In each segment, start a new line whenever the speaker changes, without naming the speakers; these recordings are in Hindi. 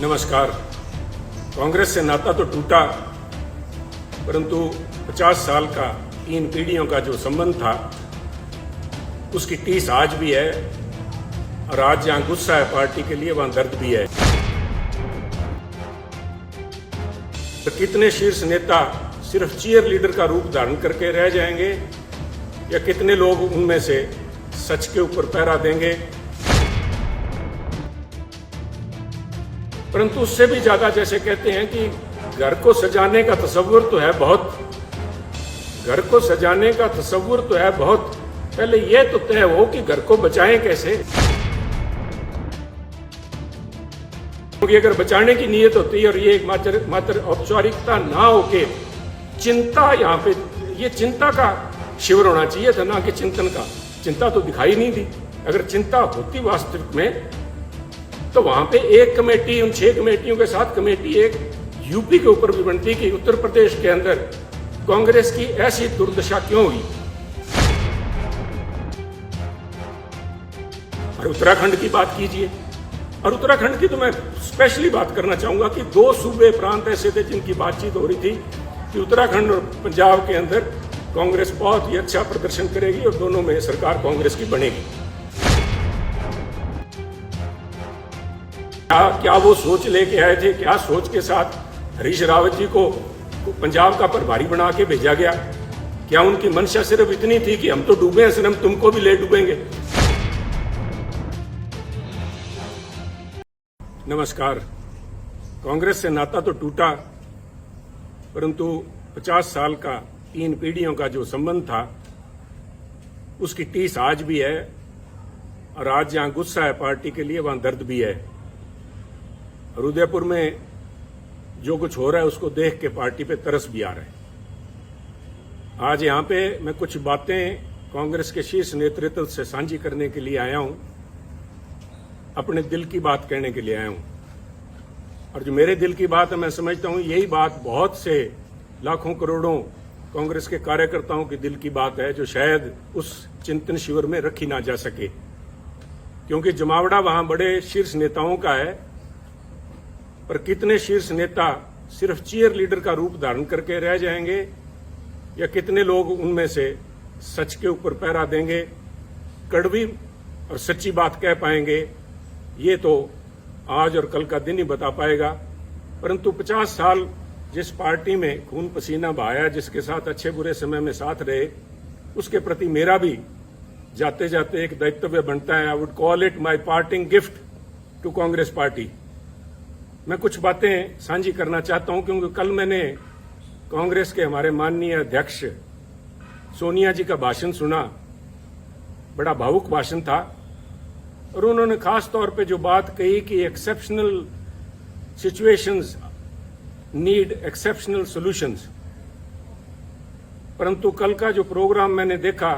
नमस्कार। कांग्रेस से नाता तो टूटा, परंतु 50 साल का 3 पीढ़ियों का जो संबंध था उसकी टीस आज भी है। और आज जहां गुस्सा है पार्टी के लिए, वहां दर्द भी है। तो कितने शीर्ष नेता सिर्फ चीयर लीडर का रूप धारण करके रह जाएंगे, या कितने लोग उनमें से सच के ऊपर पहरा देंगे। परंतु उससे भी ज्यादा, जैसे कहते हैं कि घर को सजाने का तसव्वुर तो है बहुत, घर को सजाने का तसव्वुर तो है बहुत, पहले यह तो तय हो कि घर को बचाएं कैसे। क्योंकि अगर बचाने की नीयत होती है और ये एक मात्र औपचारिकता ना होके चिंता, यहाँ पे ये चिंता का शिविर होना चाहिए था, ना कि चिंतन का। चिंता तो दिखाई नहीं दी। अगर चिंता होती वास्तविक में, तो वहां पे एक कमेटी, उन 6 कमेटियों के साथ कमेटी एक यूपी के ऊपर भी बनती कि उत्तर प्रदेश के अंदर कांग्रेस की ऐसी दुर्दशा क्यों हुई। और उत्तराखंड की बात कीजिए, और उत्तराखंड की तो मैं स्पेशली बात करना चाहूंगा कि 2 सूबे प्रांत ऐसे थे जिनकी बातचीत हो रही थी कि उत्तराखंड और पंजाब के अंदर कांग्रेस बहुत ही अच्छा प्रदर्शन करेगी और दोनों में सरकार कांग्रेस की बनेगी। क्या वो सोच लेके आए थे? क्या सोच के साथ हरीश रावत जी को पंजाब का प्रभारी बना के भेजा गया? क्या उनकी मंशा सिर्फ इतनी थी कि हम तो डूबे हैं, सिर्फ हम तुमको भी ले डूबेंगे? नमस्कार। कांग्रेस से नाता तो टूटा, परंतु 50 साल का 3 पीढ़ियों का जो संबंध था उसकी टीस आज भी है। और आज जहां गुस्सा है पार्टी के लिए, वहां दर्द भी है। और उदयपुर में जो कुछ हो रहा है उसको देख के पार्टी पे तरस भी आ रहा है। आज यहां पे मैं कुछ बातें कांग्रेस के शीर्ष नेतृत्व से साझी करने के लिए आया हूं, अपने दिल की बात कहने के लिए आया हूं। और जो मेरे दिल की बात है, मैं समझता हूं यही बात बहुत से लाखों करोड़ों कांग्रेस के कार्यकर्ताओं की दिल की बात है, जो शायद उस चिंतन शिविर में रखी ना जा सके। क्योंकि जमावड़ा वहां बड़े शीर्ष नेताओं का है, पर कितने शीर्ष नेता सिर्फ चीयर लीडर का रूप धारण करके रह जाएंगे, या कितने लोग उनमें से सच के ऊपर पहरा देंगे, कड़वी और सच्ची बात कह पाएंगे, ये तो आज और कल का दिन ही बता पाएगा। परंतु 50 साल जिस पार्टी में खून पसीना बहाया, जिसके साथ अच्छे बुरे समय में साथ रहे, उसके प्रति मेरा भी जाते जाते एक दायित्व बनता है। I would call it my parting gift to Congress party. मैं कुछ बातें साझी करना चाहता हूं, क्योंकि कल मैंने कांग्रेस के हमारे माननीय अध्यक्ष सोनिया जी का भाषण सुना। बड़ा भावुक भाषण था, और उन्होंने खास तौर पे जो बात कही कि exceptional situations need exceptional solutions. परंतु कल का जो प्रोग्राम मैंने देखा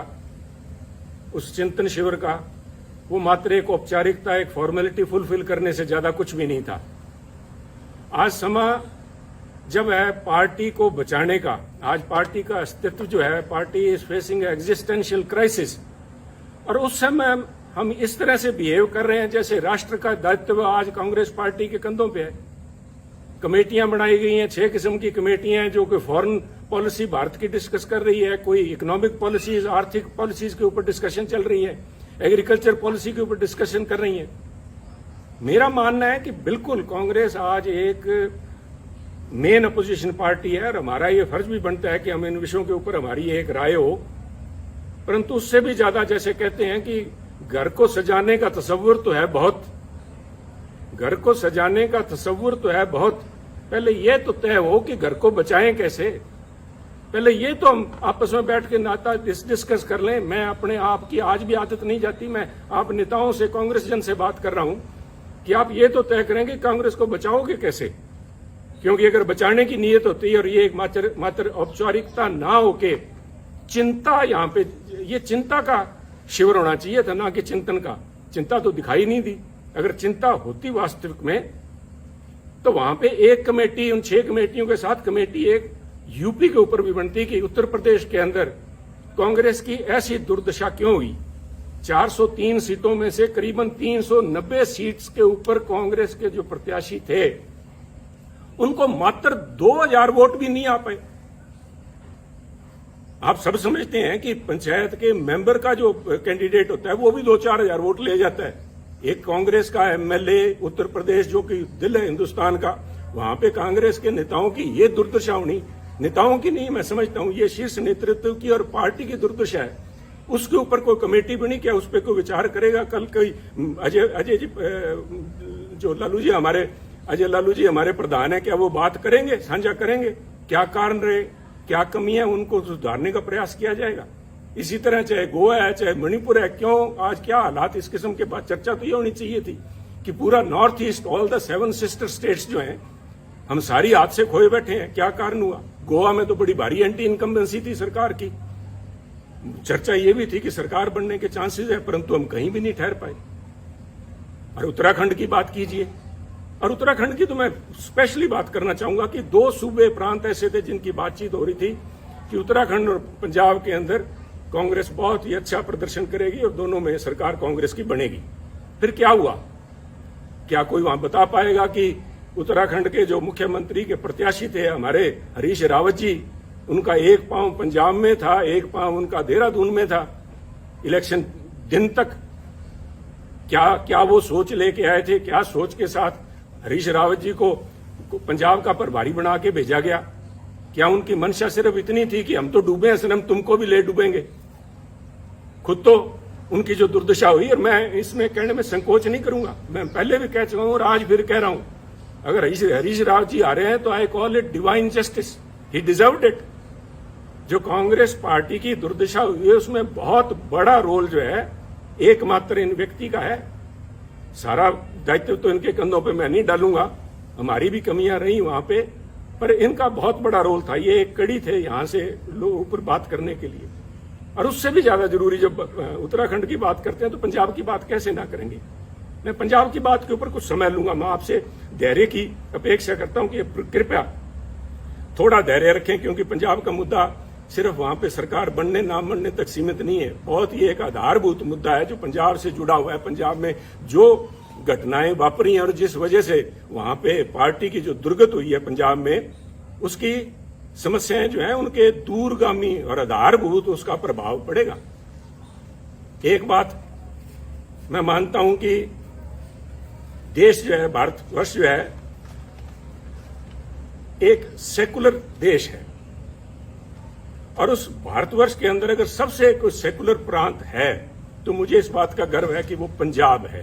उस चिंतन शिविर का, वो मात्र एक औपचारिकता, एक फॉर्मेलिटी फुलफिल करने से ज्यादा कुछ भी नहीं था। आज समय जब है पार्टी को बचाने का, आज पार्टी का अस्तित्व जो है, party is facing existential crisis, और उस समय हम इस तरह से बिहेव कर रहे हैं जैसे राष्ट्र का दायित्व आज कांग्रेस पार्टी के कंधों पे है। कमेटियां बनाई गई हैं, 6 किस्म की कमेटियां हैं, जो कि फॉरेन पॉलिसी भारत की डिस्कस कर रही है, कोई इकोनॉमिक पॉलिसीज, आर्थिक पॉलिसीज के ऊपर डिस्कशन चल रही है, एग्रीकल्चर पॉलिसी के ऊपर डिस्कशन कर रही है। मेरा मानना है कि बिल्कुल कांग्रेस आज एक मेन अपोजिशन पार्टी है, और हमारा ये फर्ज भी बनता है कि हम इन विषयों के ऊपर हमारी एक राय हो। परंतु उससे भी ज्यादा, जैसे कहते हैं कि घर को सजाने का तसव्वुर तो है बहुत, घर को सजाने का तसव्वुर तो है बहुत, पहले यह तो तय हो कि घर को बचाएं कैसे। पहले ये तो हम आपस में बैठ के नाता डिस्कस कर लें। मैं अपने आप की आज भी आदत नहीं जाती, मैं आप नेताओं से, कांग्रेस जन से बात कर रहा हूं कि आप ये तो तय करेंगे कांग्रेस को बचाओगे कैसे। क्योंकि अगर बचाने की नीयत होती है और ये एक मात्र औपचारिकता ना होके चिंता, यहाँ पे ये चिंता का शिविर होना चाहिए था, ना कि चिंतन का। चिंता तो दिखाई नहीं दी। अगर चिंता होती वास्तविक में, तो वहां पे एक कमेटी, उन 6 कमेटियों के साथ कमेटी एक यूपी के ऊपर भी बनती कि उत्तर प्रदेश के अंदर कांग्रेस की ऐसी दुर्दशा क्यों हुई। 403 सीटों में से करीबन 390 सीट्स के ऊपर कांग्रेस के जो प्रत्याशी थे उनको मात्र 2000 वोट भी नहीं आ पाए। आप सब समझते हैं कि पंचायत के मेंबर का जो कैंडिडेट होता है वो भी 2-4 हजार वोट ले जाता है। एक कांग्रेस का एमएलए उत्तर प्रदेश जो कि दिल है हिंदुस्तान का, वहां पे कांग्रेस के नेताओं की ये दुर्दशा होनी, नेताओं की नहीं, मैं समझता हूं ये शीर्ष नेतृत्व की और पार्टी की दुर्दशा है। उसके ऊपर कोई कमेटी बनी, क्या उस पर कोई विचार करेगा? कल कोई अजय जी जो लालू जी हमारे अजय लालू जी हमारे प्रधान है, क्या वो बात करेंगे, साझा करेंगे क्या कारण रहे, क्या कमियां, उनको सुधारने का प्रयास किया जाएगा। इसी तरह चाहे गोवा है चाहे मणिपुर है, क्यों आज क्या हालात, इस किस्म के बाद चर्चा तो ये होनी चाहिए थी कि पूरा north east, all the 7 sister states जो हैं, हम सारी हाथ से खोए बैठे हैं। क्या कारण हुआ? गोवा में तो बड़ी भारी एंटी इनकम्बेंसी थी सरकार की, चर्चा ये भी थी कि सरकार बनने के चांसेस है, परंतु हम कहीं भी नहीं ठहर पाए। और उत्तराखंड की बात कीजिए, और उत्तराखंड की तो मैं स्पेशली बात करना चाहूंगा कि 2 सूबे प्रांत ऐसे थे जिनकी बातचीत हो रही थी कि उत्तराखंड और पंजाब के अंदर कांग्रेस बहुत ही अच्छा प्रदर्शन करेगी और दोनों में सरकार कांग्रेस की बनेगी। फिर क्या हुआ? क्या कोई वहां बता पाएगा कि उत्तराखंड के जो मुख्यमंत्री के प्रत्याशी थे हमारे हरीश रावत जी, उनका एक पांव पंजाब में था, एक पांव उनका देहरादून में था इलेक्शन दिन तक। क्या वो सोच लेके आए थे? क्या सोच के साथ हरीश रावत जी को पंजाब का प्रभारी बना के भेजा गया? क्या उनकी मंशा सिर्फ इतनी थी कि हम तो डूबे हैं सनम, तुमको भी ले डूबेंगे? खुद तो उनकी जो दुर्दशा हुई, और मैं इसमें कहने में संकोच नहीं करूंगा, मैं पहले भी कह चुका हूं और आज फिर कह रहा हूं, अगर हरीश रावत जी आ रहे हैं तो I call it divine justice, he deserved it. जो कांग्रेस पार्टी की दुर्दशा हुई है उसमें बहुत बड़ा रोल जो है एकमात्र इन व्यक्ति का है। सारा दायित्व तो इनके कंधों पे मैं नहीं डालूंगा, हमारी भी कमियां रही वहां पे, पर इनका बहुत बड़ा रोल था। ये एक कड़ी थे यहां से लोगों ऊपर बात करने के लिए। और उससे भी ज्यादा जरूरी, जब उत्तराखंड की बात करते हैं तो पंजाब की बात कैसे ना करेंगे। मैं पंजाब की बात के ऊपर कुछ समय लूंगा, मैं आपसे धैर्य की अपेक्षा करता हूं कि कृपया थोड़ा धैर्य रखें, क्योंकि पंजाब का मुद्दा सिर्फ वहां पे सरकार बनने ना बनने तक सीमित नहीं है, बहुत ही एक आधारभूत मुद्दा है जो पंजाब से जुड़ा हुआ है। पंजाब में जो घटनाएं वापरी हैं और जिस वजह से वहां पे पार्टी की जो दुर्गत हुई है पंजाब में, उसकी समस्याएं जो हैं उनके दूरगामी और आधारभूत उसका प्रभाव पड़ेगा। एक बात मैं मानता हूं कि देश जो है, भारतवर्ष जो है, एक सेकुलर देश है, और उस भारतवर्ष के अंदर अगर सबसे कोई सेकुलर प्रांत है तो मुझे इस बात का गर्व है कि वो पंजाब है।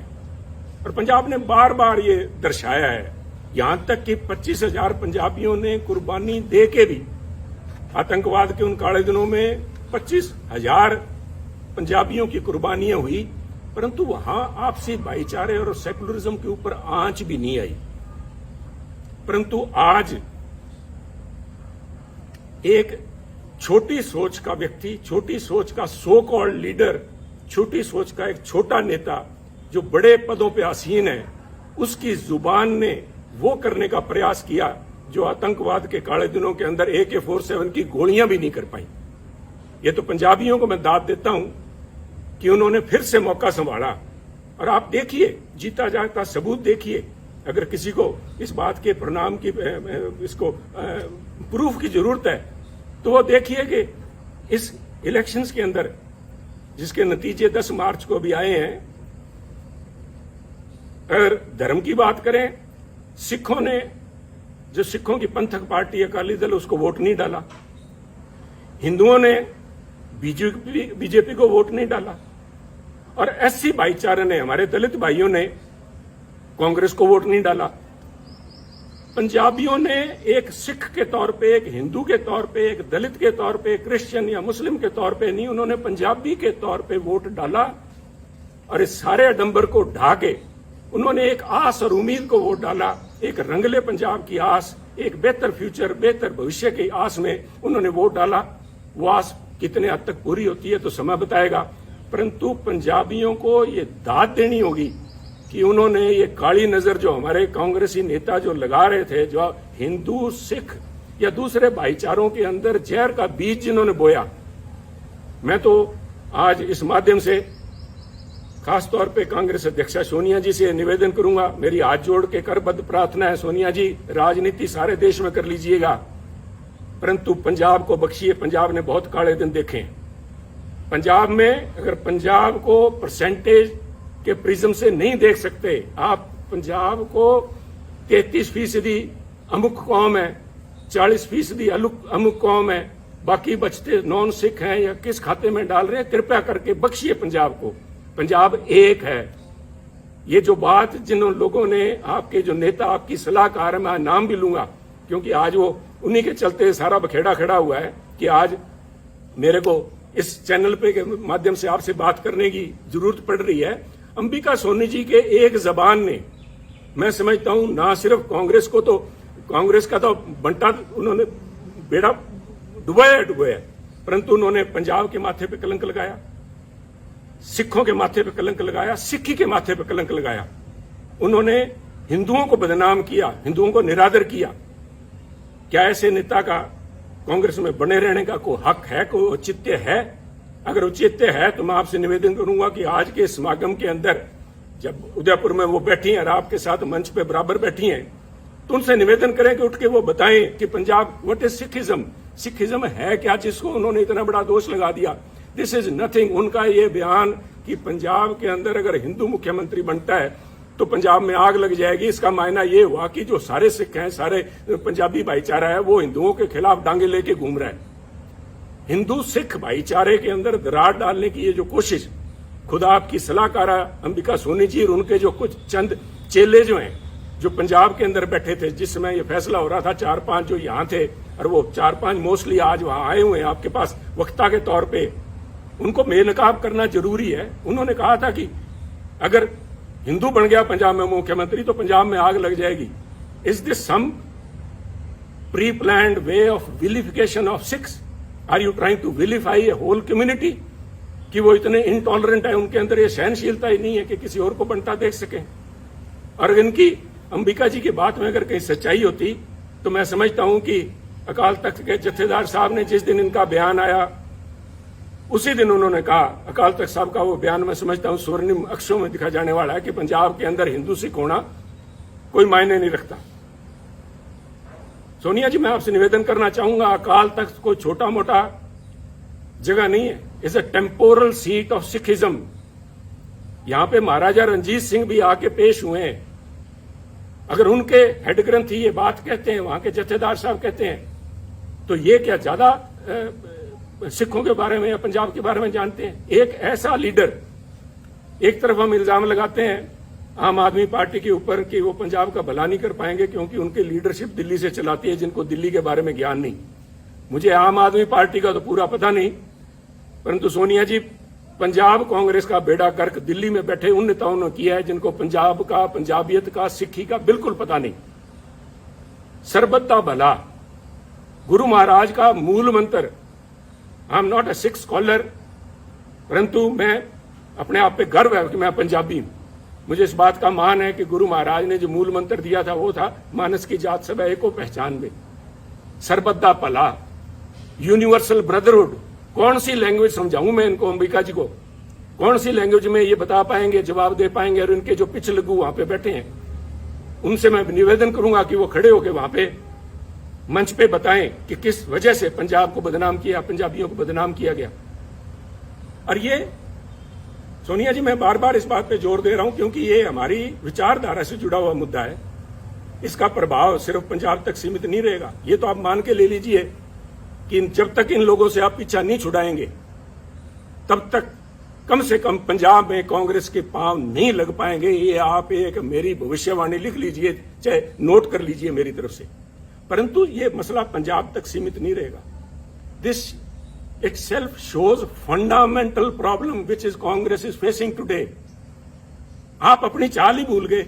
और पंजाब ने बार बार ये दर्शाया है, यहां तक कि 25,000 पंजाबियों ने कुर्बानी दे के भी, आतंकवाद के उन काले दिनों में 25,000 पंजाबियों की कुर्बानियां हुई, परंतु वहां आपसी भाईचारे और सेकुलरिज्म के ऊपर आंच भी नहीं आई। परंतु आज एक छोटी सोच का व्यक्ति, छोटी सोच का सो कॉल्ड लीडर, छोटी सोच का एक छोटा नेता जो बड़े पदों पे आसीन है, उसकी जुबान ने वो करने का प्रयास किया जो आतंकवाद के काले दिनों के अंदर AK-47 की गोलियां भी नहीं कर पाई। ये तो पंजाबियों को मैं दाद देता हूं कि उन्होंने फिर से मौका संभाला। और आप देखिए, जीता जागता सबूत देखिए, अगर किसी को इस बात के परिणाम की इसको प्रूफ की जरूरत है तो वो देखिए कि इस इलेक्शंस के अंदर जिसके नतीजे 10 मार्च को भी आए हैं, अगर धर्म की बात करें, सिखों ने, जो सिखों की पंथक पार्टी अकाली दल, उसको वोट नहीं डाला। हिंदुओं ने बीजेपी को वोट नहीं डाला, और SC भाईचारे ने, हमारे दलित भाइयों ने कांग्रेस को वोट नहीं डाला। पंजाबियों ने एक सिख के तौर पे, एक हिंदू के तौर पे, एक दलित के तौर पे, क्रिश्चियन या मुस्लिम के तौर पे नहीं, उन्होंने पंजाबी के तौर पे वोट डाला। और इस सारे आडंबर को ढा के उन्होंने एक आस और उम्मीद को वोट डाला, एक रंगले पंजाब की आस, एक बेहतर फ्यूचर, बेहतर भविष्य की आस में उन्होंने वोट डाला। वो आस कितने हद तक पूरी होती है तो समय बताएगा, परंतु पंजाबियों को ये दाद देनी होगी कि उन्होंने ये काली नजर जो हमारे कांग्रेसी नेता जो लगा रहे थे, जो हिंदू, सिख या दूसरे भाईचारों के अंदर जहर का बीज जिन्होंने बोया, मैं तो आज इस माध्यम से खासतौर पे कांग्रेस अध्यक्षा सोनिया जी से निवेदन करूंगा, मेरी हाथ जोड़ के करबद्ध प्रार्थना है, सोनिया जी राजनीति सारे देश में कर लीजिएगा, परंतु पंजाब को बख्शिए। पंजाब ने बहुत काले दिन देखे हैं। पंजाब में अगर पंजाब को परसेंटेज के प्रिज्म से नहीं देख सकते आप, पंजाब को 33% अमुक कौम है, 40% अमुक कौम है, बाकी बचते नॉन सिख हैं या किस खाते में डाल रहे हैं, कृपया करके बख्शिए पंजाब को। पंजाब एक है। ये जो बात जिन लोगों ने, आपके जो नेता, आपकी सलाहकार, मैं नाम भी लूंगा क्योंकि आज वो उन्हीं के चलते सारा बखेड़ा खड़ा हुआ है कि आज मेरे को इस चैनल पे के माध्यम से आपसे बात करने की जरूरत पड़ रही है। अंबिका सोनी जी के एक जबान ने, मैं समझता हूं ना सिर्फ कांग्रेस को, तो कांग्रेस का तो बंटा उन्होंने बेड़ा डुबाया, परंतु उन्होंने पंजाब के माथे पे कलंक लगाया, सिखों के माथे पे कलंक लगाया, सिक्खी के माथे पे कलंक लगाया। उन्होंने हिंदुओं को बदनाम किया, हिंदुओं को निरादर किया। क्या ऐसे नेता का कांग्रेस में बने रहने का कोई हक है, कोई औचित्य है? अगर औचित्य है तो मैं आपसे निवेदन करूंगा कि आज के समागम के अंदर जब उदयपुर में वो बैठी हैं और आपके साथ मंच पे बराबर बैठी हैं, तो उनसे निवेदन करें कि उठ के वो बताएं कि Punjab what is Sikhism, Sikhism है क्या जिसको उन्होंने इतना बड़ा दोष लगा दिया। This is nothing. उनका ये बयान कि पंजाब के अंदर अगर हिंदू मुख्यमंत्री बनता है तो पंजाब में आग लग जाएगी, इसका मायना ये हुआ कि जो सारे सिख हैं, सारे पंजाबी भाईचारा है, वो हिंदुओं के खिलाफ डांगे लेके घूम रहा है। हिंदू सिख भाईचारे के अंदर दरार डालने की ये जो कोशिश, खुदा आपकी सलाहकारा अंबिका सोनी जी और उनके जो कुछ चंद चेले जो हैं, जो पंजाब के अंदर बैठे थे जिस समय ये फैसला हो रहा था, 4-5 जो यहां थे और वो 4-5 मोस्टली आज वहां आए हुए हैं आपके पास वक्ता के तौर पे, उनको बेनकाब करना जरूरी है। उन्होंने कहा था कि अगर हिंदू बन गया पंजाब में मुख्यमंत्री तो पंजाब में आग लग जाएगी। Is this some pre planned way of vilification of Sikhs? Are you trying to vilify a whole community? कि वो इतने इनटॉलरेंट है, उनके अंदर ये सहनशीलता ही नहीं है कि किसी और को बनता देख सकें। और इनकी अंबिका जी की बात में अगर कहीं सच्चाई होती तो मैं समझता हूं कि अकाल तख्त के जत्थेदार साहब ने जिस दिन इनका बयान आया उसी दिन उन्होंने कहा, अकाल तख्त साहब का वो बयान मैं समझता हूं स्वर्णिम अक्षरों में दिखा जाने वाला है कि पंजाब के अंदर हिंदू सिख होना कोई मायने नहीं रखता। सोनिया जी, मैं आपसे निवेदन करना चाहूंगा, अकाल तख्त कोई छोटा मोटा जगह नहीं है, is a temporal seat of Sikhism. यहां पे महाराजा रणजीत सिंह भी आके पेश हुए हैं। अगर उनके हेड ग्रंथी ये बात कहते हैं, वहां के जत्थेदार साहब कहते हैं, तो ये क्या ज्यादा सिखों के बारे में या पंजाब के बारे में जानते हैं? एक ऐसा लीडर, एक तरफ हम इल्जाम लगाते हैं आम आदमी पार्टी के ऊपर कि वो पंजाब का भला नहीं कर पाएंगे क्योंकि उनकी लीडरशिप दिल्ली से चलाती है, जिनको दिल्ली के बारे में ज्ञान नहीं। मुझे आम आदमी पार्टी का तो पूरा पता नहीं, परंतु सोनिया जी, पंजाब कांग्रेस का बेड़ा गर्क दिल्ली में बैठे उन नेताओं ने किया है जिनको पंजाब का, पंजाबियत का, सिक्खी का बिल्कुल पता नहीं। सरबत दा भला गुरु महाराज का मूल मंत्र, I am not a Sikh scholar, परंतु मैं अपने आप पे गर्व है कि मैं पंजाबी हूं। मुझे इस बात का मान है कि गुरु महाराज ने जो मूल मंत्र दिया था वो था मानस की जात सब एको पहचान में, सरबत दा भला, यूनिवर्सल ब्रदरहुड। कौन सी लैंग्वेज समझाऊं मैं इनको, अंबिका जी को? कौन सी लैंग्वेज में ये बता पाएंगे, जवाब दे पाएंगे? और इनके जो पिछलगू वहां पे बैठे हैं उनसे मैं निवेदन करूंगा कि वो खड़े होकर वहां पे मंच पे बताएं कि किस वजह से पंजाब को बदनाम किया, पंजाबियों को बदनाम किया गया। और ये सोनिया जी, मैं बार बार इस बात पे जोर दे रहा हूं क्योंकि ये हमारी विचारधारा से जुड़ा हुआ मुद्दा है। इसका प्रभाव सिर्फ पंजाब तक सीमित नहीं रहेगा। ये तो आप मान के ले लीजिए कि जब तक इन लोगों से आप पीछा नहीं छुड़ाएंगे तब तक कम से कम पंजाब में कांग्रेस के पांव नहीं लग पाएंगे। ये आप एक मेरी भविष्यवाणी लिख लीजिए, चाहे नोट कर लीजिए मेरी तरफ से। परंतु ये मसला पंजाब तक सीमित नहीं रहेगा। This itself shows fundamental problem which is Congress is facing today. आप अपनी चाल ही भूल गए।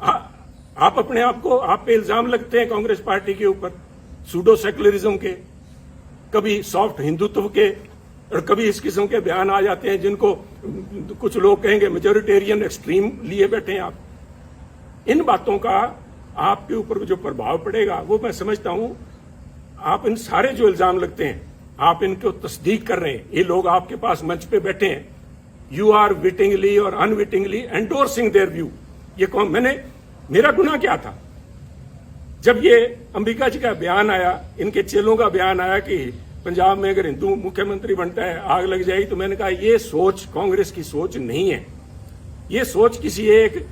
आप अपने आप को, आप पे इल्जाम लगते हैं कांग्रेस पार्टी के ऊपर सूडो सेकुलरिज्म के, कभी सॉफ्ट हिंदुत्व के, और कभी इस किस्म के बयान आ जाते हैं जिनको कुछ लोग कहेंगे मेजोरिटेरियन एक्सट्रीम लिए बैठे हैं आप। इन बातों का आपके ऊपर जो प्रभाव पड़ेगा वो मैं समझता हूं। आप इन सारे जो इल्जाम लगते हैं आप इनको तस्दीक कर रहे हैं। ये लोग आपके पास मंच पे बैठे हैं, यू आर विटिंगली और अनविटिंगली एंडोर्सिंग देयर व्यू। ये कौन, मेरा गुनाह क्या था? जब ये अंबिका जी का बयान आया, इनके चेलों का बयान आया कि पंजाब में अगर हिंदू मुख्यमंत्री बनता है आग लग जाएगी, तो मैंने कहा ये सोच कांग्रेस की सोच नहीं है। ये सोच किसी एक,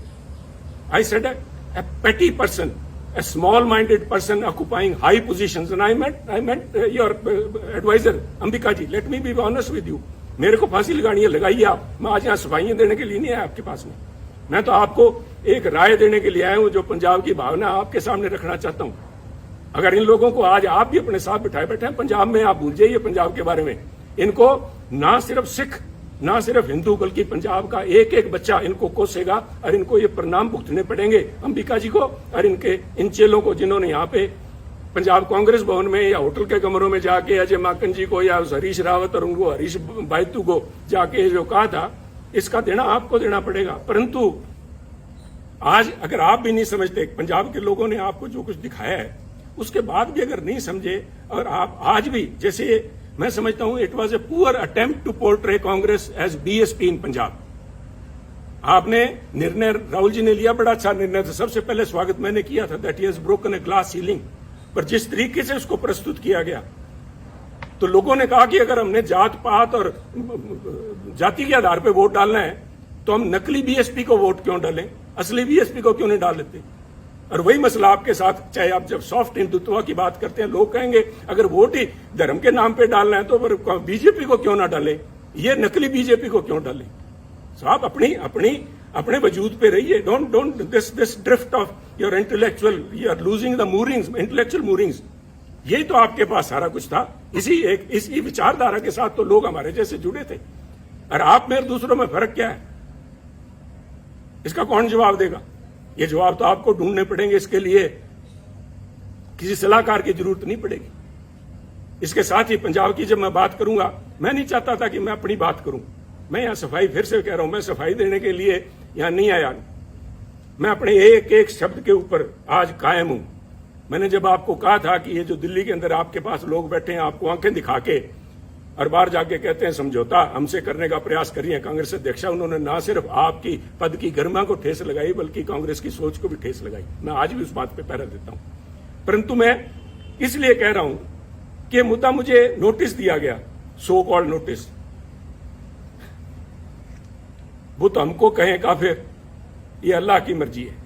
I said, a petty person, a small-minded person occupying high positions, and I meant your advisor, Ambika ji. Let me be honest with you. मेरे को फांसी लगानी है, लगाइए आप। मैं आज यहाँ सफाइयां देने के लिए नहीं आया आपके पास में। मैं तो आपको एक राय देने के लिए आया हूं, जो पंजाब की भावना आपके सामने रखना चाहता हूं। अगर इन लोगों को आज आप भी अपने साथ बिठाए बैठे हैं पंजाब में, आप भूल जाइए पंजाब के बारे में। इनको ना सिर्फ सिख, ना सिर्फ हिंदू, बल्कि पंजाब का एक एक बच्चा इनको कोसेगा और इनको ये परिणाम भुगतने पड़ेंगे, अंबिका जी को और इनके इन चेलों को, जिन्होंने यहाँ पे पंजाब कांग्रेस भवन में या होटल के कमरों में जाके अजय माकन जी को या हरीश रावत और उनको हरीश बायतू को जाके जो कहा था, इसका देना आपको देना पड़ेगा। परंतु आज अगर आप भी नहीं समझते, पंजाब के लोगों ने आपको जो कुछ दिखाया है उसके बाद भी अगर नहीं समझे, और आप आज भी, जैसे मैं समझता हूं it was a poor attempt to portray Congress as BSP in Punjab. आपने निर्णय, राहुल जी ने लिया, बड़ा अच्छा निर्णय था, सबसे पहले स्वागत मैंने किया था, that he has broken a glass ceiling. पर जिस तरीके से उसको प्रस्तुत किया गया, तो लोगों ने कहा कि अगर हमने जात पात और जाति के आधार पर वोट डालना है तो हम नकली बीएसपी को वोट क्यों डालें, असली बीएसपी को क्यों नहीं डाल लेते। और वही मसला आपके साथ, चाहे आप जब सॉफ्ट हिंदुत्व की बात करते हैं, लोग कहेंगे अगर वोट ही धर्म के नाम पे डालना है तो फिर बीजेपी को क्यों ना डालें, ये नकली बीजेपी को क्यों डालें। सो आप अपने वजूद पे रहिए। Don't this drift off your intellectual, you are losing the moorings, intellectual moorings. यही तो आपके पास सारा कुछ था। इसी विचारधारा के साथ तो लोग हमारे जैसे जुड़े थे। और आप में दूसरों में फर्क क्या है, इसका कौन जवाब देगा? ये जवाब तो आपको ढूंढने पड़ेंगे। इसके लिए किसी सलाहकार की जरूरत नहीं पड़ेगी। इसके साथ ही पंजाब की जब मैं बात करूंगा, मैं नहीं चाहता था कि मैं अपनी बात करूं। मैं यहां सफाई, फिर से कह रहा हूं, मैं सफाई देने के लिए यहां नहीं आया। मैं अपने एक एक शब्द के ऊपर आज कायम हूं। मैंने जब आपको कहा था कि ये जो दिल्ली के अंदर आपके पास लोग बैठे हैं, आपको आंखें दिखा के और बाहर जाके कहते हैं समझौता हमसे करने का प्रयास करिए कांग्रेस अध्यक्षा, उन्होंने ना सिर्फ आपकी पद की गरिमा को ठेस लगाई, बल्कि कांग्रेस की सोच को भी ठेस लगाई। मैं आज भी उस बात पे पहरा देता हूं। परंतु मैं इसलिए कह रहा हूं कि मुद्दा मुझे नोटिस दिया गया, सो कॉल्ड नोटिस, वो तो हमको कहें काफिर, ये अल्लाह की मर्जी है।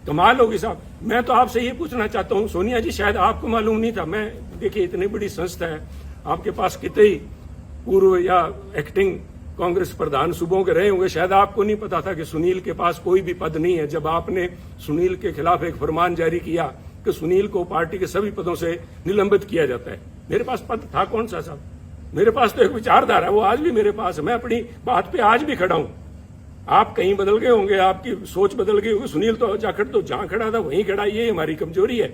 कमाल होगी साहब। मैं तो आपसे ये पूछना चाहता हूं, सोनिया जी शायद आपको मालूम नहीं था, मैं देखिए इतनी बड़ी संस्था है, आपके पास कितने पूर्व या एक्टिंग कांग्रेस प्रधान सूबों के रहे होंगे, शायद आपको नहीं पता था कि सुनील के पास कोई भी पद नहीं है। जब आपने सुनील के खिलाफ एक फरमान जारी किया कि सुनील को पार्टी के सभी पदों से निलंबित किया जाता है, मेरे पास पद था कौन सा साहब? मेरे पास तो एक विचारधारा है, वो आज भी मेरे पास है। मैं अपनी बात पे आज भी खड़ा हूं। आप कहीं बदल गए होंगे, आपकी सोच बदल गई होगी। सुनील तो जाखड़ तो जहां खड़ा था वहीं खड़ा, ये हमारी कमजोरी है।